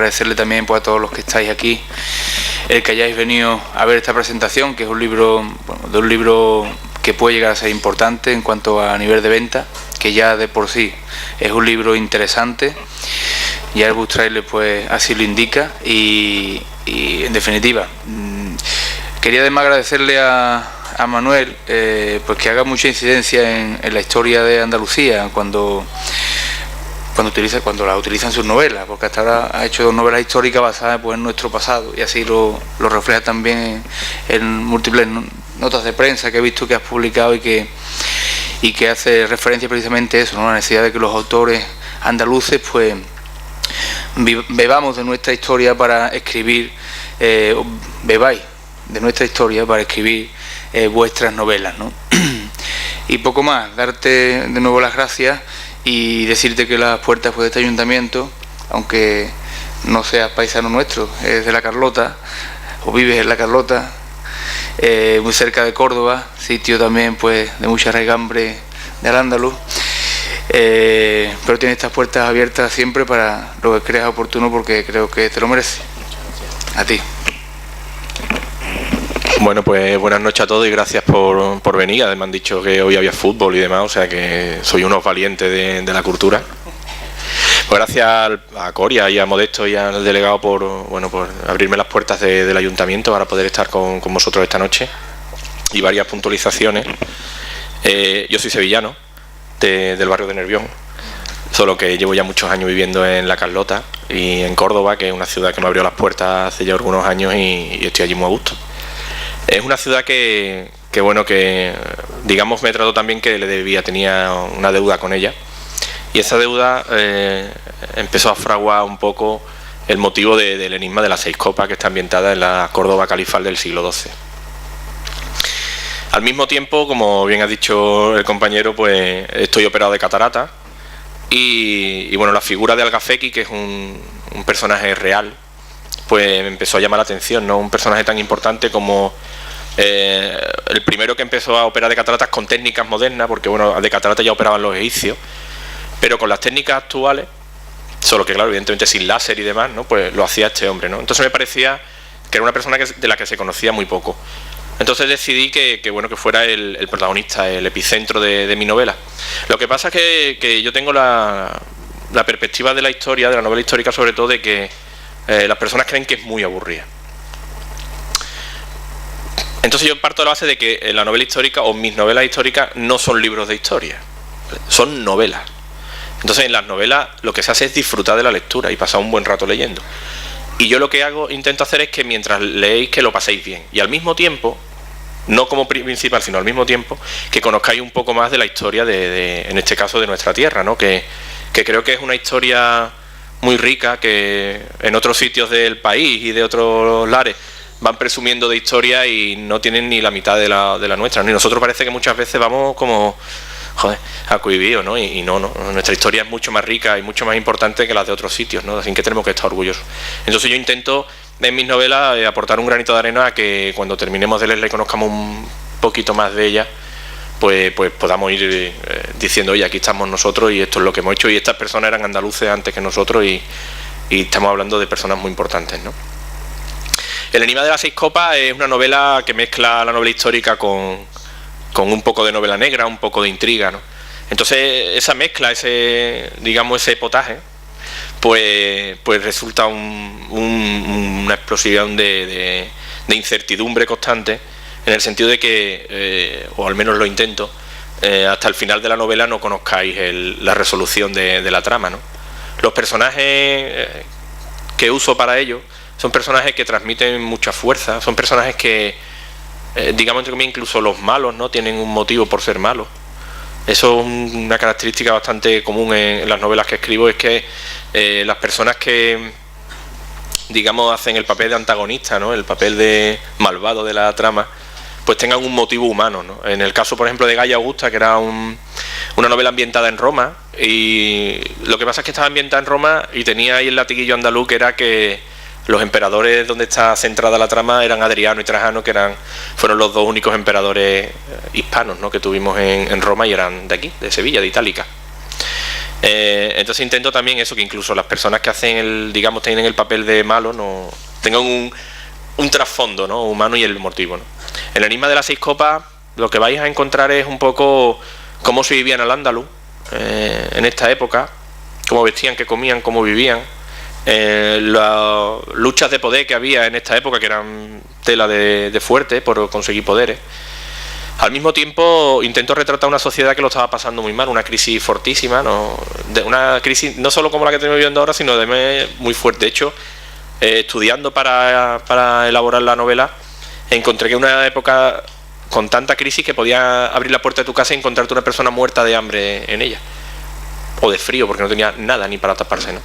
agradecerle también pues, a todos los que estáis aquí el que hayáis venido a ver esta presentación, que es un libro, bueno, de un libro que puede llegar a ser importante en cuanto a nivel de venta, que ya de por sí es un libro interesante. Ya el Book Trailer pues así lo indica y en definitiva quería además agradecerle a Manuel pues que haga mucha incidencia en la historia de Andalucía cuando la utiliza en sus novelas, porque hasta ahora ha hecho 2 novelas históricas basadas pues, en nuestro pasado, y así lo refleja también en múltiples notas de prensa que he visto que has publicado y que hace referencia precisamente a eso, ¿no? La necesidad de que los autores andaluces pues bebamos de nuestra historia para escribir, bebáis de nuestra historia para escribir vuestras novelas, ¿no? Y poco más, darte de nuevo las gracias y decirte que las puertas pues, de este ayuntamiento, aunque no seas paisano nuestro, es de La Carlota, o vives en La Carlota, muy cerca de Córdoba, sitio también pues de mucha regambre de Al-Ándalus, pero tienes estas puertas abiertas siempre para lo que creas oportuno, porque creo que te lo mereces. A ti. Bueno, pues buenas noches a todos y gracias por venir. Además han dicho que hoy había fútbol y demás, o sea que soy unos valientes de la cultura. Pues gracias a Coria y a Modesto y al delegado por abrirme las puertas del ayuntamiento para poder estar con vosotros esta noche y varias puntualizaciones. Yo soy sevillano, del barrio de Nervión, solo que llevo ya muchos años viviendo en La Carlota y en Córdoba, que es una ciudad que me abrió las puertas hace ya algunos años y estoy allí muy a gusto. Es una ciudad que digamos me trató también que tenía una deuda con ella, y esa deuda empezó a fraguar un poco el motivo del enigma de las 6 copas, que está ambientada en la Córdoba califal del siglo XII. Al mismo tiempo, como bien ha dicho el compañero, pues estoy operado de catarata y bueno, la figura de Algafeki, que es un personaje real, pues me empezó a llamar la atención, ¿no? Un personaje tan importante como el primero que empezó a operar de cataratas con técnicas modernas, porque bueno, de cataratas ya operaban los egipcios, pero con las técnicas actuales, solo que claro, evidentemente sin láser y demás, ¿no? Pues lo hacía este hombre, ¿no? Entonces me parecía que era una persona de la que se conocía muy poco. Entonces decidí que fuera el protagonista, el epicentro de mi novela. Lo que pasa es que yo tengo la perspectiva de la historia, de la novela histórica, sobre todo de que las personas creen que es muy aburrida. Entonces yo parto de la base de que la novela histórica o mis novelas históricas no son libros de historia, son novelas. Entonces en las novelas lo que se hace es disfrutar de la lectura y pasar un buen rato leyendo. Y yo lo que intento hacer es que mientras leéis que lo paséis bien, y al mismo tiempo, no como principal, sino al mismo tiempo, que conozcáis un poco más de la historia en este caso de nuestra tierra, ¿no? Que creo que es una historia muy rica, que en otros sitios del país y de otros lares van presumiendo de historia y no tienen ni la mitad de la nuestra, ¿no? Y nosotros parece que muchas veces vamos como a cohibido, ¿no? Y no, nuestra historia es mucho más rica y mucho más importante que las de otros sitios, ¿no? Así que tenemos que estar orgullosos. Entonces yo intento en mis novelas aportar un granito de arena a que cuando terminemos de leerla y conozcamos un poquito más de ella, pues podamos ir diciendo, oye, aquí estamos nosotros y esto es lo que hemos hecho, y estas personas eran andaluces antes que nosotros y estamos hablando de personas muy importantes, ¿no? El enigma de las 6 copas es una novela que mezcla la novela histórica con un poco de novela negra, un poco de intriga, ¿no? Entonces esa mezcla, ese potaje, pues resulta una explosión de incertidumbre constante, en el sentido de que, o al menos lo intento, hasta el final de la novela no conozcáis la resolución de la trama, ¿no? Los personajes que uso para ello son personajes que transmiten mucha fuerza, son personajes que, digamos que incluso los malos, ¿no? Tienen un motivo por ser malos. Eso es una característica bastante común en las novelas que escribo, es que las personas que, digamos, hacen el papel de antagonista, ¿no? El papel de malvado de la trama, pues tengan un motivo humano, ¿no? En el caso, por ejemplo, de Gaia Augusta, que era una novela ambientada en Roma, y lo que pasa es que estaba ambientada en Roma y tenía ahí el latiguillo andaluz, que era que los emperadores donde está centrada la trama eran Adriano y Trajano, que fueron los 2 únicos emperadores hispanos, ¿no? Que tuvimos en Roma, y eran de aquí, de Sevilla, de Itálica. Entonces intento también eso, que incluso las personas que hacen tienen el papel de malo, no tengan un trasfondo, ¿no?, humano y el motivo, ¿no? En el enigma de las 6 copas lo que vais a encontrar es un poco cómo se vivían al Al-Ándalus en esta época, cómo vestían, qué comían, cómo vivían, las luchas de poder que había en esta época, que eran tela de fuerte por conseguir poderes. Al mismo tiempo intento retratar una sociedad que lo estaba pasando muy mal, una crisis fortísima, una crisis no solo como la que estamos viviendo ahora, sino de muy fuerte. De hecho, estudiando para elaborar la novela, encontré que una época con tanta crisis que podía abrir la puerta de tu casa y encontrarte una persona muerta de hambre en ella, o de frío, porque no tenía nada ni para taparse, ¿no?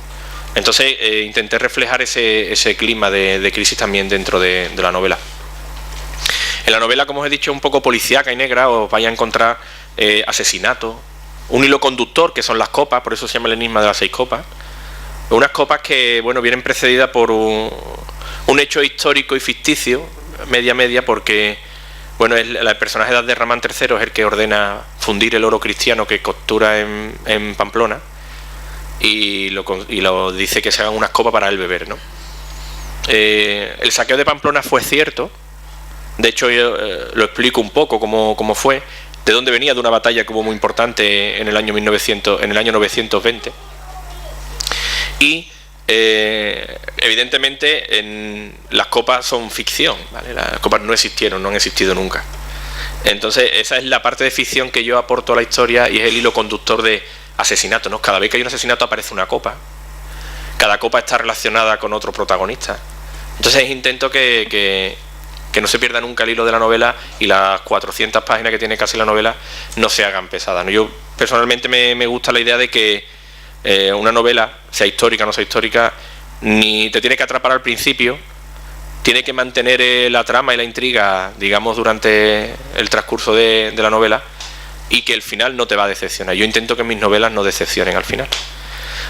Entonces intenté reflejar ese clima de crisis también dentro de la novela. En la novela, como os he dicho, un poco policíaca y negra, os vais a encontrar asesinatos, un hilo conductor, que son las copas, por eso se llama el enigma de las 6 copas. Unas copas que, bueno, vienen precedidas por un hecho histórico y ficticio, media, porque, bueno, el personaje de Abderramán III es el que ordena fundir el oro cristiano que captura en Pamplona, y lo dice que se hagan unas copas para él beber, ¿no? El saqueo de Pamplona fue cierto. De hecho, yo lo explico un poco cómo fue, de dónde venía, de una batalla que hubo muy importante en el año 920. Y evidentemente las copas son ficción, ¿vale? Las copas no existieron, no han existido nunca. Entonces esa es la parte de ficción que yo aporto a la historia, y es el hilo conductor de asesinato, ¿no? Cada vez que hay un asesinato aparece una copa. Cada copa está relacionada con otro protagonista. Entonces intento que no se pierda nunca el hilo de la novela, y las 400 páginas que tiene casi la novela no se hagan pesadas, ¿no? Yo personalmente me gusta la idea de que una novela, sea histórica o no sea histórica, ni te tiene que atrapar al principio, tiene que mantener la trama y la intriga, digamos, durante el transcurso de la novela, y que el final no te va a decepcionar. Yo intento que mis novelas no decepcionen al final.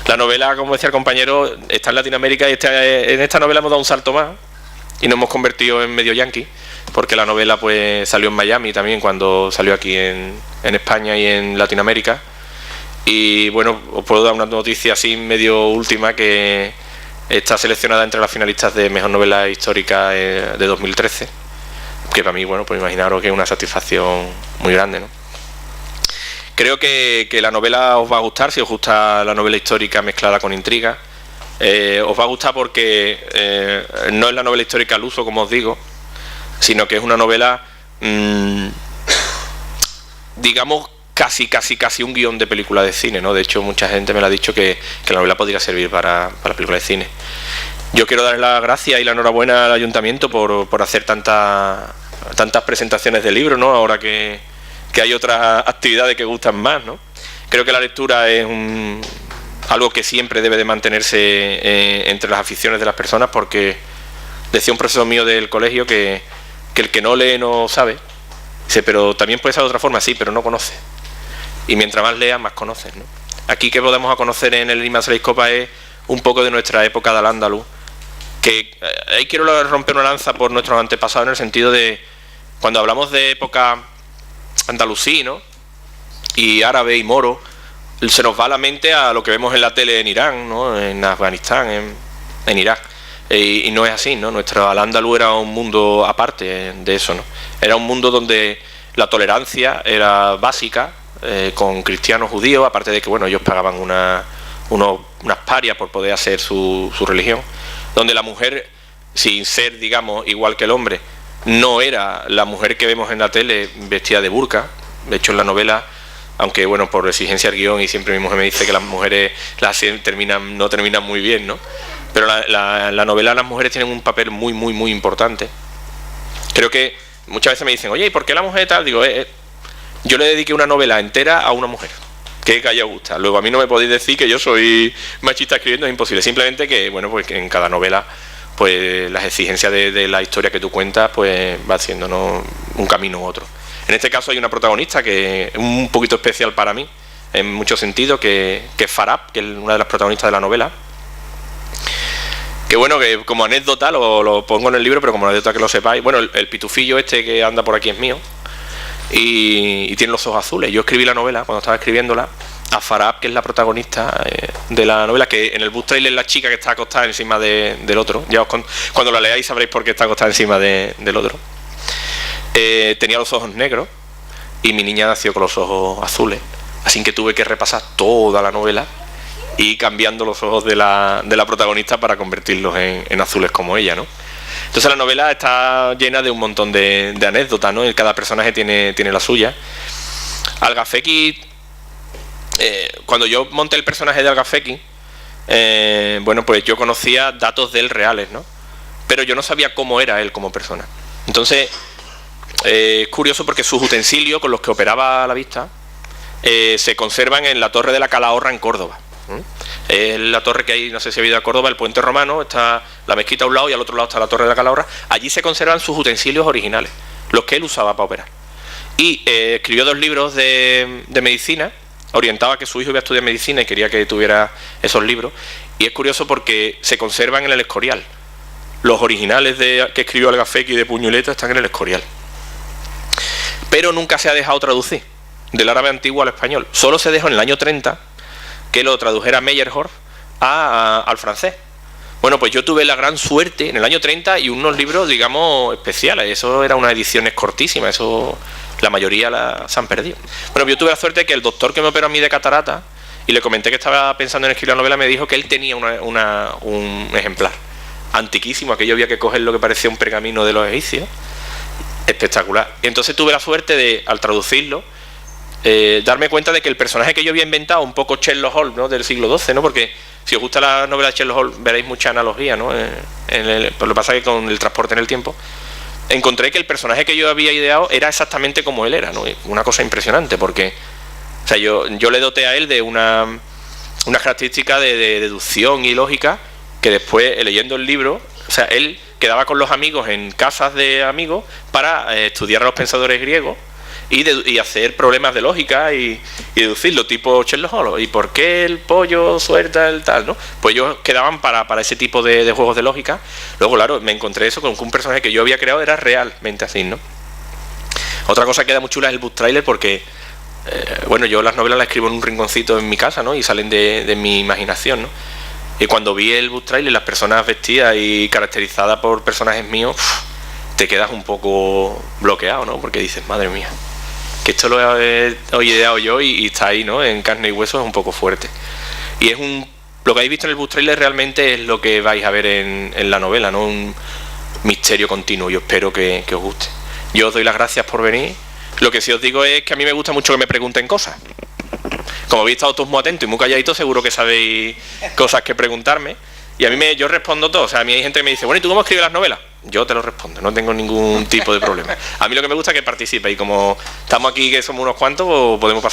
La novela, como decía el compañero, está en Latinoamérica, y en esta novela hemos dado un salto más y nos hemos convertido en medio yankee, porque la novela pues salió en Miami también cuando salió aquí en España y en Latinoamérica. Y bueno, os puedo dar una noticia así medio última, que está seleccionada entre las finalistas de mejor novela histórica de 2013, que para mí, bueno, pues imaginaros que es una satisfacción muy grande, ¿no? Creo que la novela os va a gustar, si os gusta la novela histórica mezclada con intriga. Os va a gustar porque no es la novela histórica al uso, como os digo, sino que es una novela, digamos, casi un guión de película de cine, ¿no? De hecho, mucha gente me lo ha dicho que la novela podría servir para película de cine. Yo quiero darle las gracias y la enhorabuena al ayuntamiento por hacer tantas presentaciones de libros, ¿no? Ahora que hay otras actividades que gustan más, ¿no? Creo que la lectura es algo que siempre debe de mantenerse entre las aficiones de las personas, porque decía un profesor mío del colegio que el que no lee no sabe. Dice, pero también puede ser de otra forma, sí, pero no conoce. Y mientras más leas, más conoces, ¿no? Aquí que podemos conocer en el enigma de las 6 copas es un poco de nuestra época de Al-Ándalus, que ahí quiero romper una lanza por nuestros antepasados, en el sentido de, cuando hablamos de época andalusí, ¿no?, y árabe y moro, se nos va a la mente a lo que vemos en la tele en Irán, ¿no?, en Afganistán, en Irak, y no es así, ¿no? Nuestro Al-Ándalus era un mundo aparte de eso, ¿no? Era un mundo donde la tolerancia era básica, con cristianos, judíos, aparte de que, bueno, ellos pagaban unas parias por poder hacer su religión, donde la mujer, sin ser, digamos, igual que el hombre, no era la mujer que vemos en la tele vestida de burka. De hecho, en la novela, aunque bueno, por exigencia del guión, y siempre mi mujer me dice que las mujeres no terminan muy bien, ¿no? Pero la novela, las mujeres tienen un papel muy importante. Creo que muchas veces me dicen, oye, ¿y por qué la mujer tal? Digo, yo le dediqué una novela entera a una mujer, que a ella gusta. Luego a mí no me podéis decir que yo soy machista escribiendo, es imposible. Simplemente que, bueno, pues que en cada novela, pues las exigencias de la historia que tú cuentas, pues va haciendo, ¿no?, un camino u otro. En este caso hay una protagonista que es un poquito especial para mí, en muchos sentidos, que es Farab, que es una de las protagonistas de la novela. Que bueno, que como anécdota, lo pongo en el libro, pero como anécdota que lo sepáis, bueno, el pitufillo este que anda por aquí es mío. y tiene los ojos azules. Yo escribí la novela, cuando estaba escribiéndola, a Farab, que es la protagonista de la novela, que en el book trailer es la chica que está acostada encima del otro. Ya cuando la leáis sabréis por qué está acostada encima del otro. Tenía los ojos negros y mi niña nació con los ojos azules, así que tuve que repasar toda la novela y cambiando los ojos de la protagonista para convertirlos en azules como ella, ¿no? Entonces la novela está llena de un montón de anécdotas, ¿no? Y cada personaje tiene la suya. Al-Gafeki, cuando yo monté el personaje de Al-Gafeki, bueno, pues yo conocía datos de él reales, ¿no? Pero yo no sabía cómo era él como persona. Entonces, es curioso porque sus utensilios con los que operaba a la vista se conservan en la Torre de la Calahorra en Córdoba. Es la torre que hay, no sé si habéis ido a Córdoba, el puente romano, está la mezquita a un lado y al otro lado está la Torre de la Calahorra. Allí se conservan sus utensilios originales, los que él usaba para operar. Y escribió 2 libros de medicina, orientaba a que su hijo iba a estudiar medicina y quería que tuviera esos libros. Y es curioso porque se conservan en el Escorial. Los originales que escribió Al-Gafeki de Puñoleta están en el Escorial. Pero nunca se ha dejado traducir del árabe antiguo al español. Solo se dejó en el año 30 que lo tradujera Meyerhoff al francés. Bueno, pues yo tuve la gran suerte en el año 30 y unos libros, digamos, especiales. Eso eran unas ediciones cortísimas, eso la mayoría se han perdido. Bueno, yo tuve la suerte de que el doctor que me operó a mí de catarata, y le comenté que estaba pensando en escribir la novela, me dijo que él tenía un ejemplar antiquísimo, aquello había que coger lo que parecía un pergamino de los egipcios, espectacular. Y entonces tuve la suerte de, al traducirlo, darme cuenta de que el personaje que yo había inventado, un poco Sherlock Holmes, ¿no?, del siglo XII, ¿no?, porque si os gusta la novela de Sherlock Holmes veréis mucha analogía, ¿no?, pues lo que pasa es que con el transporte en el tiempo encontré que el personaje que yo había ideado era exactamente como él era, ¿no? Una cosa impresionante, porque o sea, yo le doté a él de una característica de deducción y lógica que después, leyendo el libro, o sea, él quedaba con los amigos en casas de amigos para estudiar a los pensadores griegos y hacer problemas de lógica y deducirlo, tipo Sherlock Holmes. ¿Y por qué el pollo suelta el tal, no? Pues ellos quedaban para ese tipo de juegos de lógica. Luego, claro, me encontré eso con que un personaje que yo había creado era realmente así, ¿no? Otra cosa que queda muy chula es el book trailer, porque bueno, yo las novelas las escribo en un rinconcito en mi casa, ¿no?, y salen de mi imaginación, ¿no? Y cuando vi el book trailer, las personas vestidas y caracterizadas por personajes míos, te quedas un poco bloqueado, ¿no? Porque dices, madre mía, que esto lo he ideado yo y está ahí, ¿no?, en carne y hueso, es un poco fuerte. Y es lo que habéis visto en el book trailer realmente es lo que vais a ver en la novela, ¿no? Un misterio continuo. Yo espero que os guste. Yo os doy las gracias por venir. Lo que sí os digo es que a mí me gusta mucho que me pregunten cosas. Como habéis estado todos muy atentos y muy calladitos, seguro que sabéis cosas que preguntarme. Y a mí yo respondo todo. O sea, a mí hay gente que me dice, bueno, ¿y tú cómo escribes las novelas? Yo te lo respondo, no tengo ningún tipo de problema. A mí lo que me gusta es que participe, y como estamos aquí, que somos unos cuantos, pues podemos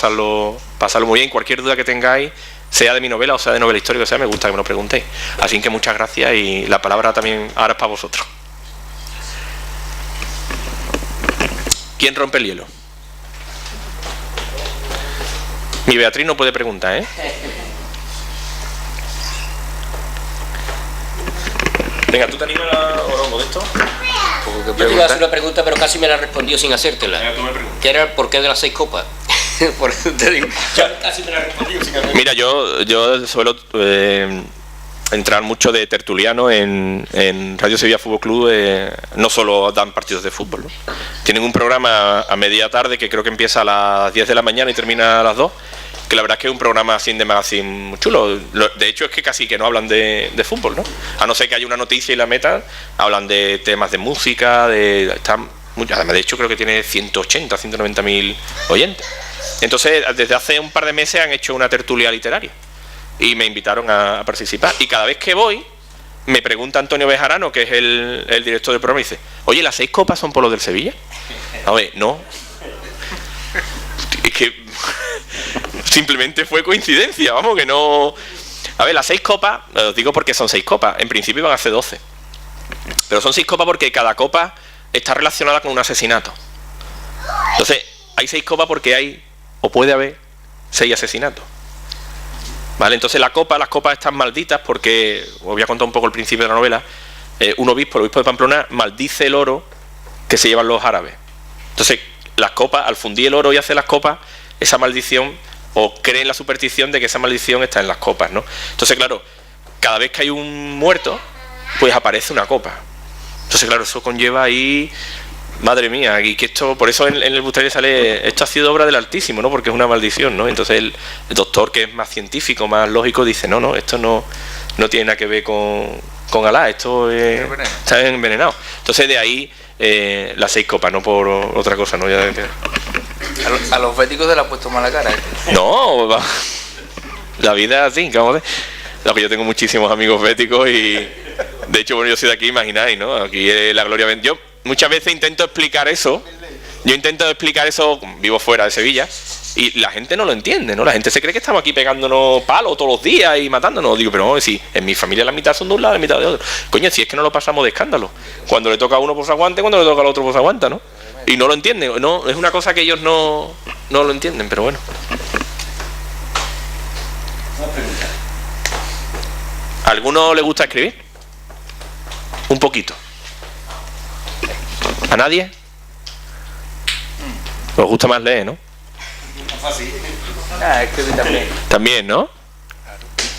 pasarlo muy bien. Cualquier duda que tengáis, sea de mi novela o sea de novela histórica, me gusta que me lo preguntéis. Así que muchas gracias, y la palabra también ahora es para vosotros. ¿Quién rompe el hielo? Mi Beatriz no puede preguntar, ¿eh? Venga, ¿tú te animas o no, Modesto? Yo te iba a hacer una pregunta, pero casi me la respondió sin hacértela. Venga, tú me preguntas. ¿Qué era el porqué de las 6 copas? Por eso te digo, yo casi me la respondí sin hacértela. Mira, yo suelo entrar mucho de tertuliano en Radio Sevilla Fútbol Club. No solo dan partidos de fútbol, ¿no? Tienen un programa a media tarde que creo que empieza a las 10 de la mañana y termina a las 2, que la verdad es que es un programa así de magazine muy chulo. De hecho es que casi que no hablan de fútbol, ¿no? A no ser que haya una noticia y la metan, hablan de temas de música, además de hecho creo que tiene 180, 190.000 oyentes. Entonces desde hace un par de meses han hecho una tertulia literaria y me invitaron a participar, y cada vez que voy me pregunta Antonio Bejarano, que es el director del programa, y dice, oye, ¿las 6 copas son por los del Sevilla? A ver, no. Es que simplemente fue coincidencia, vamos, que no... A ver, las 6 copas, os digo porque son 6 copas, en principio iban a ser 12, pero son 6 copas porque cada copa está relacionada con un asesinato. Entonces, hay 6 copas porque hay, o puede haber, 6 asesinatos. Vale, entonces las copas están malditas porque, os voy a contar un poco el principio de la novela. Un obispo, el obispo de Pamplona, maldice el oro que se llevan los árabes. Entonces, las copas, al fundir el oro y hacer las copas, esa maldición, o creen la superstición de que esa maldición está en las copas, ¿no? Entonces, claro, cada vez que hay un muerto, pues aparece una copa. Entonces, claro, eso conlleva ahí, madre mía, y que esto, por eso en el Bustaire sale, esto ha sido obra del Altísimo, ¿no? Porque es una maldición, ¿no? Entonces el doctor, que es más científico, más lógico, dice, no, esto no tiene nada que ver con Alá, esto está envenenado. Entonces de ahí las 6 copas, no por otra cosa, ¿no? Ya que... A los béticos se le ha puesto mala cara. No, la vida es así, vamos a ver. Lo que yo tengo muchísimos amigos béticos y de hecho, bueno, yo soy de aquí, imagináis, ¿no? Aquí es la gloria. Yo muchas veces intento explicar eso. Vivo fuera de Sevilla y la gente no lo entiende, ¿no? La gente se cree que estamos aquí pegándonos palos todos los días y matándonos. Digo, pero no, si en mi familia la mitad son de un lado y la mitad de otro. Coño, si es que no lo pasamos de escándalo. Cuando le toca a uno pues aguante, cuando le toca al otro pues aguanta, ¿no? Y no lo entienden, no, es una cosa que ellos no lo entienden, pero bueno. ¿A alguno le gusta escribir? Un poquito. ¿A nadie? Os gusta más leer, ¿no? Escribir también. También, ¿no?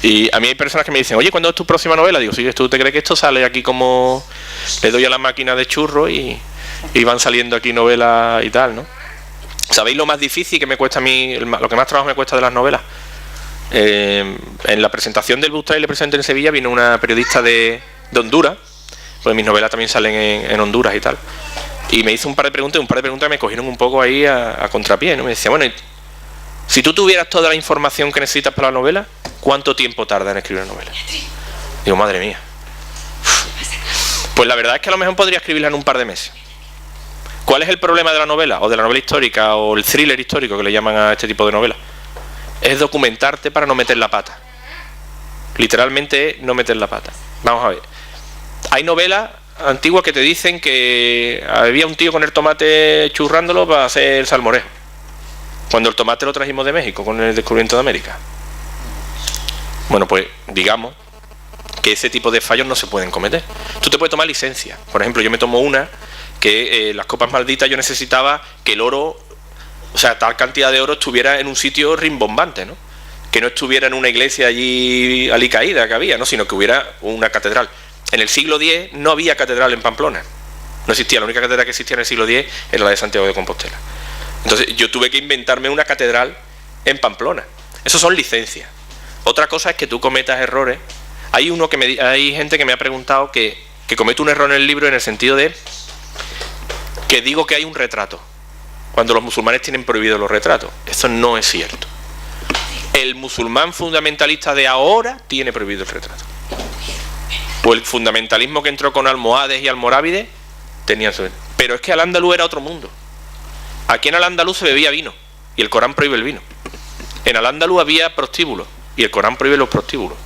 Y a mí hay personas que me dicen, oye, ¿cuándo es tu próxima novela? Digo, sí, ¿tú te crees que esto sale aquí como le doy a la máquina de churro y van saliendo aquí novelas y tal, ¿no? ¿Sabéis lo más difícil que me cuesta a mí, lo que más trabajo me cuesta de las novelas? En la presentación del Bustaire, le presenté en Sevilla, vino una periodista de Honduras, pues mis novelas también salen en Honduras y tal, y me hizo un par de preguntas que me cogieron un poco ahí a contrapié, ¿no? Me decía, bueno, si tú tuvieras toda la información que necesitas para la novela, ¿cuánto tiempo tarda en escribir una novela? Digo, madre mía. Pues la verdad es que a lo mejor podría escribirla en un par de meses. ¿Cuál es el problema de la novela? O de la novela histórica, o el thriller histórico, que le llaman a este tipo de novelas. Es documentarte para no meter la pata. Literalmente no meter la pata. Vamos a ver. Hay novelas antiguas que te dicen que había un tío con el tomate churrándolo para hacer el salmorejo, cuando el tomate lo trajimos de México con el descubrimiento de América. Bueno, pues digamos que ese tipo de fallos no se pueden cometer. Tú te puedes tomar licencia. Por ejemplo, yo me tomo una que las copas malditas yo necesitaba que el oro, o sea, tal cantidad de oro estuviera en un sitio rimbombante, ¿no? Que no estuviera en una iglesia allí alicaída que había, ¿no? Sino que hubiera una catedral. En el siglo X no había catedral en Pamplona. No existía, la única catedral que existía en el siglo X era la de Santiago de Compostela. Entonces yo tuve que inventarme una catedral en Pamplona. Eso son licencias. Otra cosa es que tú cometas errores. Hay gente que me ha preguntado que comete un error en el libro en el sentido de que digo que hay un retrato, cuando los musulmanes tienen prohibido los retratos. Eso no es cierto. El musulmán fundamentalista de ahora tiene prohibido el retrato. O el fundamentalismo que entró con almohades y almorávides tenía eso. Pero es que Al-Ándalus era otro mundo. Aquí en Al-Ándalus se bebía vino y el Corán prohíbe el vino. En Al-Ándalus había prostíbulos y el Corán prohíbe los prostíbulos.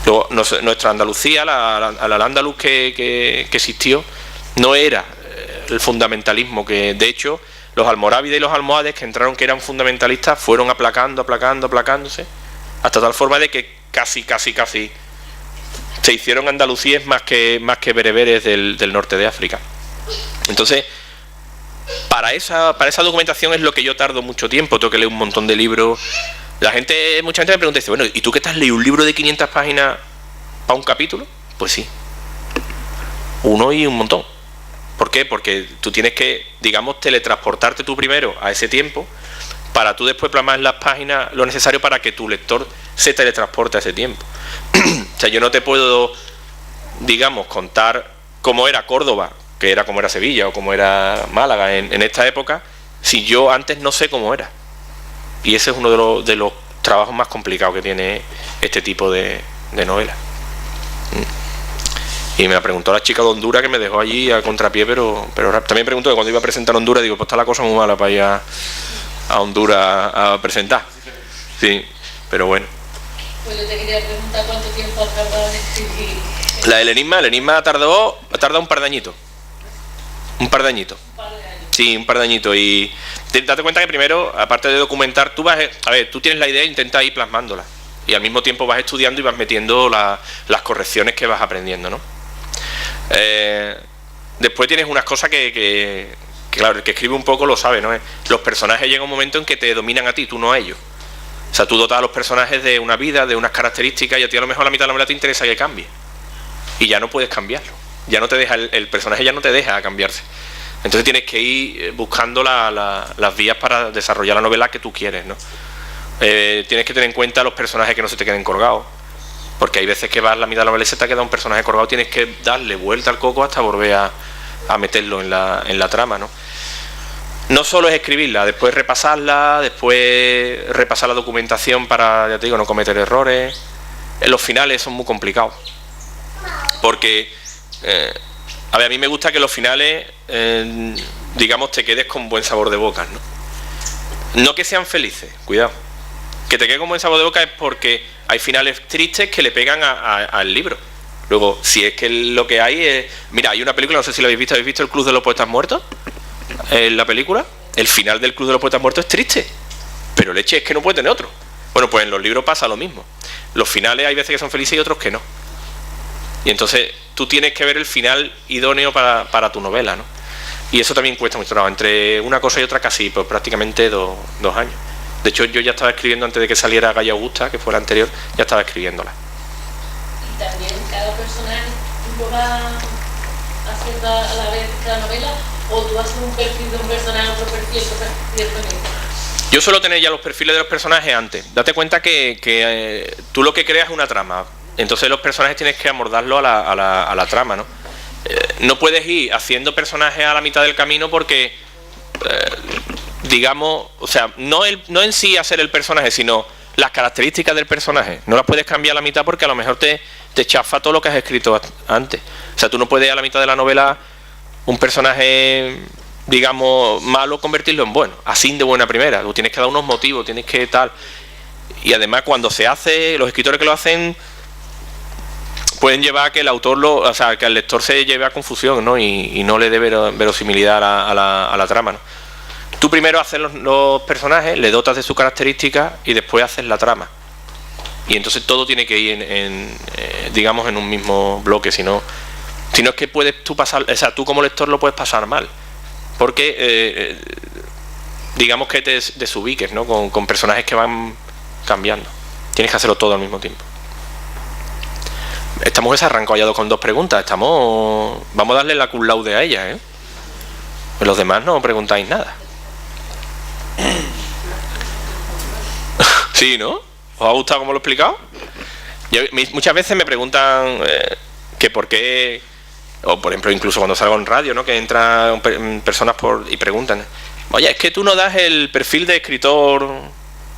Luego, nuestra Andalucía, al Al-Ándalus que existió, no era el fundamentalismo que, de hecho, los almorávides y los almohades que entraron, que eran fundamentalistas, fueron aplacándose, hasta tal forma de que casi se hicieron andalusíes más que bereberes del norte de África. Entonces, para esa documentación es lo que yo tardo mucho tiempo. Tengo que leer un montón de libros. Mucha gente me pregunta, dice, bueno, ¿y tú qué te has leído? ¿Un libro de 500 páginas para un capítulo? Pues sí. Uno y un montón. ¿Por qué? Porque tú tienes que, digamos, teletransportarte tú primero a ese tiempo, para tú después plasmar en las páginas lo necesario para que tu lector se teletransporte a ese tiempo. O sea, yo no te puedo, digamos, contar cómo era Córdoba, que era como era Sevilla o como era Málaga en esta época, si yo antes no sé cómo era. Y ese es uno de los trabajos más complicados que tiene este tipo de novela. Y me la preguntó la chica de Honduras, que me dejó allí a contrapié, pero también preguntó que cuando iba a presentar Honduras, digo, pues está la cosa muy mala para ir a Honduras a presentar. Sí, pero bueno. Pues yo te quería preguntar cuánto tiempo ha tardado en escribir. El enigma ha tardado un par de añitos. Un par de años. Sí, un par de añitos. Y date cuenta que primero, aparte de documentar, tú tienes la idea e intentas ir plasmándola. Y al mismo tiempo vas estudiando y vas metiendo las correcciones que vas aprendiendo, ¿no? Después tienes unas cosas que claro, el que escribe un poco lo sabe, ¿no? Los personajes llega un momento en que te dominan a ti, tú no a ellos. O sea, tú dotas a los personajes de una vida, de unas características, y a ti a lo mejor la mitad de la novela te interesa que cambie. Y ya no puedes cambiarlo. Ya no te deja, el personaje ya no te deja cambiarse. Entonces tienes que ir buscando las vías para desarrollar la novela que tú quieres, ¿no? Tienes que tener en cuenta los personajes que no se te queden colgados. Porque hay veces que vas la mitad de la novela y se te ha quedado un personaje colgado, tienes que darle vuelta al coco hasta volver a meterlo en la trama, ¿no? No solo es escribirla, después repasarla, después repasar la documentación para, ya te digo, no cometer errores. Los finales son muy complicados. Porque, a mí me gusta que los finales, digamos, te quedes con buen sabor de boca, ¿no? No que sean felices, cuidado. Que te quede con buen sabor de boca es porque hay finales tristes que le pegan al libro. Luego, si es que lo que hay es... Mira, hay una película, no sé si la habéis visto El Club de los Poetas Muertos. La película, el final del Club de los Poetas Muertos es triste, pero leche es que no puede tener otro. Bueno, pues en los libros pasa lo mismo. Los finales hay veces que son felices y otros que no. Y entonces tú tienes que ver el final idóneo para tu novela, ¿no? Y eso también cuesta mucho trabajo. Entre una cosa y otra casi, pues prácticamente 2 años. De hecho, yo ya estaba escribiendo antes de que saliera Gaia Augusta, que fue la anterior, ya estaba escribiéndola. Y también cada personaje lo va haciendo a la vez cada novela, o tú haces un perfil de un personaje, otro perfil, Yo suelo tener ya los perfiles de los personajes antes. Date cuenta que tú lo que creas es una trama. Entonces los personajes tienes que amordarlo a la trama, ¿no? No puedes ir haciendo personajes a la mitad del camino porque, digamos, o sea, no en sí hacer el personaje, sino las características del personaje. No las puedes cambiar a la mitad porque a lo mejor te chafa todo lo que has escrito antes. O sea, tú no puedes a la mitad de la novela un personaje, digamos, malo, convertirlo en bueno, así de buena primera. Tú tienes que dar unos motivos, tienes que tal. Y además cuando se hace, los escritores que lo hacen pueden llevar a que el autor o sea, que el lector se lleve a confusión, ¿no? Y no le dé verosimilidad a la trama, ¿no? Tú primero haces los personajes, le dotas de sus características y después haces la trama. Y entonces todo tiene que ir digamos, en un mismo bloque, si no es que puedes tú pasar, o sea, tú como lector lo puedes pasar mal, porque digamos que te desubiques, ¿no? Con personajes que van cambiando. Tienes que hacerlo todo al mismo tiempo. Esta mujer se ha arrancado ya con 2 preguntas. Vamos a darle la cum laude a ella, ¿eh? Pues los demás no preguntáis nada. Sí, ¿no? ¿Os ha gustado cómo lo he explicado? Muchas veces me preguntan que por qué, o por ejemplo incluso cuando salgo en radio, ¿no? Que entran personas y preguntan, oye, es que tú no das el perfil de escritor.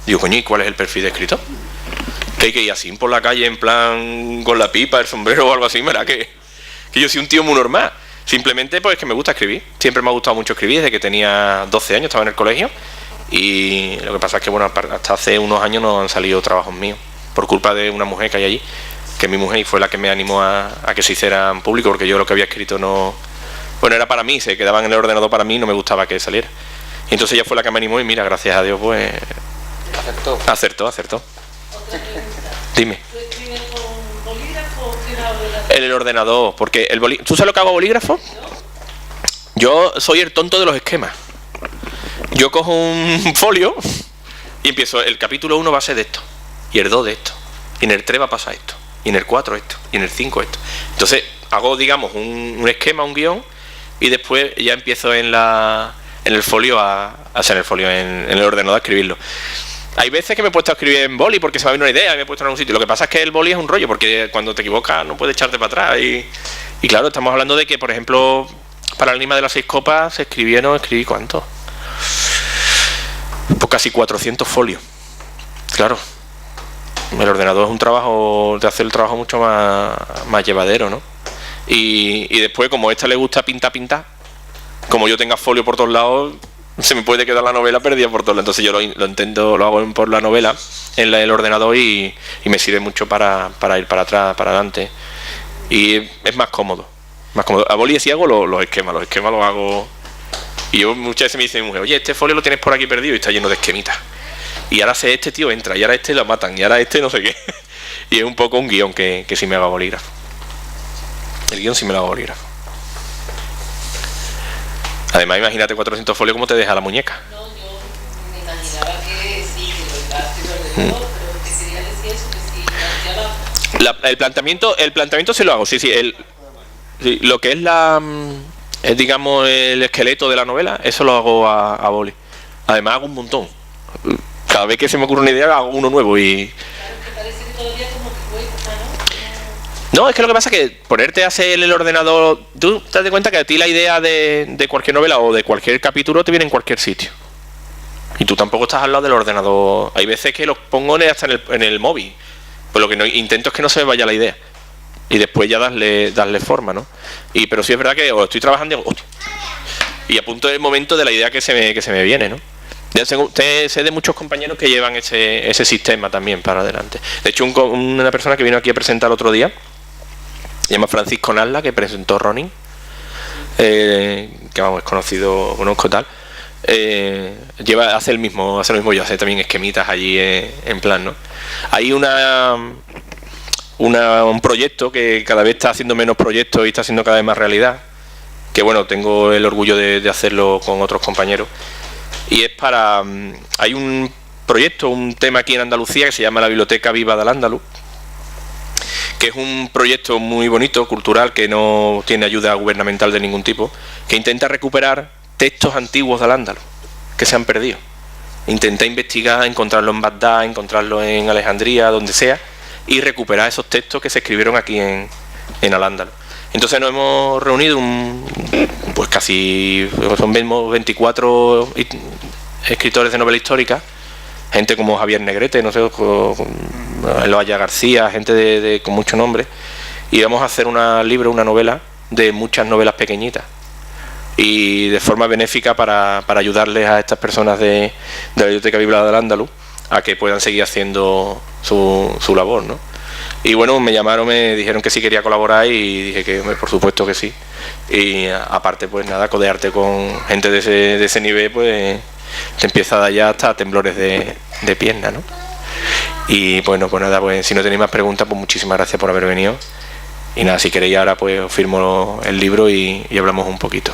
Digo, coño, ¿y cuál es el perfil de escritor? Que hay que ir así por la calle en plan con la pipa, el sombrero o algo así, ¿verdad? Que yo soy un tío muy normal. Simplemente pues que me gusta escribir. Siempre me ha gustado mucho escribir desde que tenía 12 años, estaba en el colegio. Y lo que pasa es que bueno, hasta hace unos años no han salido trabajos míos por culpa de una mujer que hay allí, que es mi mujer, y fue la que me animó a que se hicieran público, porque yo lo que había escrito no... Bueno, era para mí, se quedaban en el ordenador para mí, no me gustaba que saliera. Y entonces ella fue la que me animó y mira, gracias a Dios, pues... Acertó. Otra pregunta. Dime. ¿Tú escribes con bolígrafo o escribes a bolígrafo? En el ordenador, porque ¿tú sabes lo que hago a bolígrafo? Yo soy el tonto de los esquemas. Yo cojo un folio y empiezo, el capítulo 1 va a ser de esto, y el 2 de esto, y en el 3 va a pasar esto, y en el 4 esto, y en el 5 esto. Entonces hago, digamos, un esquema, un guión, y después ya empiezo en el folio en el ordenador a escribirlo. Hay veces que me he puesto a escribir en boli porque se me ha venido una idea y me he puesto en algún sitio. Lo que pasa es que el boli es un rollo, porque cuando te equivocas no puedes echarte para atrás. Y claro, estamos hablando de que, por ejemplo, para el Enigma de las 6 copas escribí ¿cuánto? Pues casi 400 folios. Claro, el ordenador es un trabajo, te hace el trabajo mucho más llevadero, ¿no? Y después, como a esta le gusta pintar, como yo tenga folio por todos lados, se me puede quedar la novela perdida por todos lados. Entonces yo lo hago por la novela en el ordenador y me sirve mucho para ir para atrás, para adelante. Y es más cómodo. A boli sí hago los esquemas los hago. Y yo muchas veces me dice mi mujer, oye, este folio lo tienes por aquí perdido y está lleno de esquemitas. Y ahora este tío entra, y ahora este lo matan, y ahora este no sé qué. Y es un poco un guión que sí me hago a bolígrafo. El guión sí me lo hago a bolígrafo. Además, imagínate 400 folios como te deja la muñeca. No, yo me imaginaba que sí, que lo iba a hacer ordenador, pero que quería decir eso, que si hacía El planteamiento sí lo hago, sí. Sí, lo que es digamos, el esqueleto de la novela, eso lo hago a boli. Además hago un montón. Cada vez que se me ocurre una idea hago uno nuevo y... Claro, que parece que todavía como que cuesta, ¿no? No, es que lo que pasa es que ponerte a hacer el ordenador... Tú te das cuenta que a ti la idea de cualquier novela o de cualquier capítulo te viene en cualquier sitio. Y tú tampoco estás al lado del ordenador. Hay veces que los pongo hasta en el móvil. Pues lo que intento es que no se me vaya la idea. Y después ya darle forma, ¿no? Pero sí es verdad que estoy trabajando y apunto el momento de la idea que se me viene, ¿no? Ya sé de muchos compañeros que llevan ese sistema también para adelante. De hecho, una persona que vino aquí a presentar otro día, se llama Francisco Nalla, que presentó Ronin, que vamos, es conocido, conozco tal, hace lo mismo yo, hace también esquemitas allí en plan, ¿no? Hay un proyecto que cada vez está haciendo menos proyectos y está haciendo cada vez más realidad, que bueno, tengo el orgullo de hacerlo con otros compañeros, y es hay un proyecto, un tema aquí en Andalucía que se llama la Biblioteca Viva del Andaluz, que es un proyecto muy bonito, cultural, que no tiene ayuda gubernamental de ningún tipo, que intenta recuperar textos antiguos del Andaluz que se han perdido. Intenté investigar, encontrarlo en Bagdad, encontrarlo en Alejandría, donde sea, y recuperar esos textos que se escribieron aquí en Al-Ándalus. Entonces nos hemos reunido pues casi, son 24 escritores de novela histórica, gente como Javier Negrete, no sé, Eloaya García, gente con mucho nombre, y vamos a hacer una novela de muchas novelas pequeñitas, y de forma benéfica para ayudarles a estas personas de la Biblioteca Viva del Andaluz a que puedan seguir haciendo su labor, ¿no? Y bueno, me llamaron, me dijeron que sí quería colaborar y dije que por supuesto que sí. Y aparte, pues nada, codearte con gente de ese nivel, pues te empieza a dar ya hasta temblores de pierna, ¿no? Y bueno, pues nada, pues si no tenéis más preguntas, pues muchísimas gracias por haber venido. Y nada, si queréis ahora pues os firmo el libro y hablamos un poquito.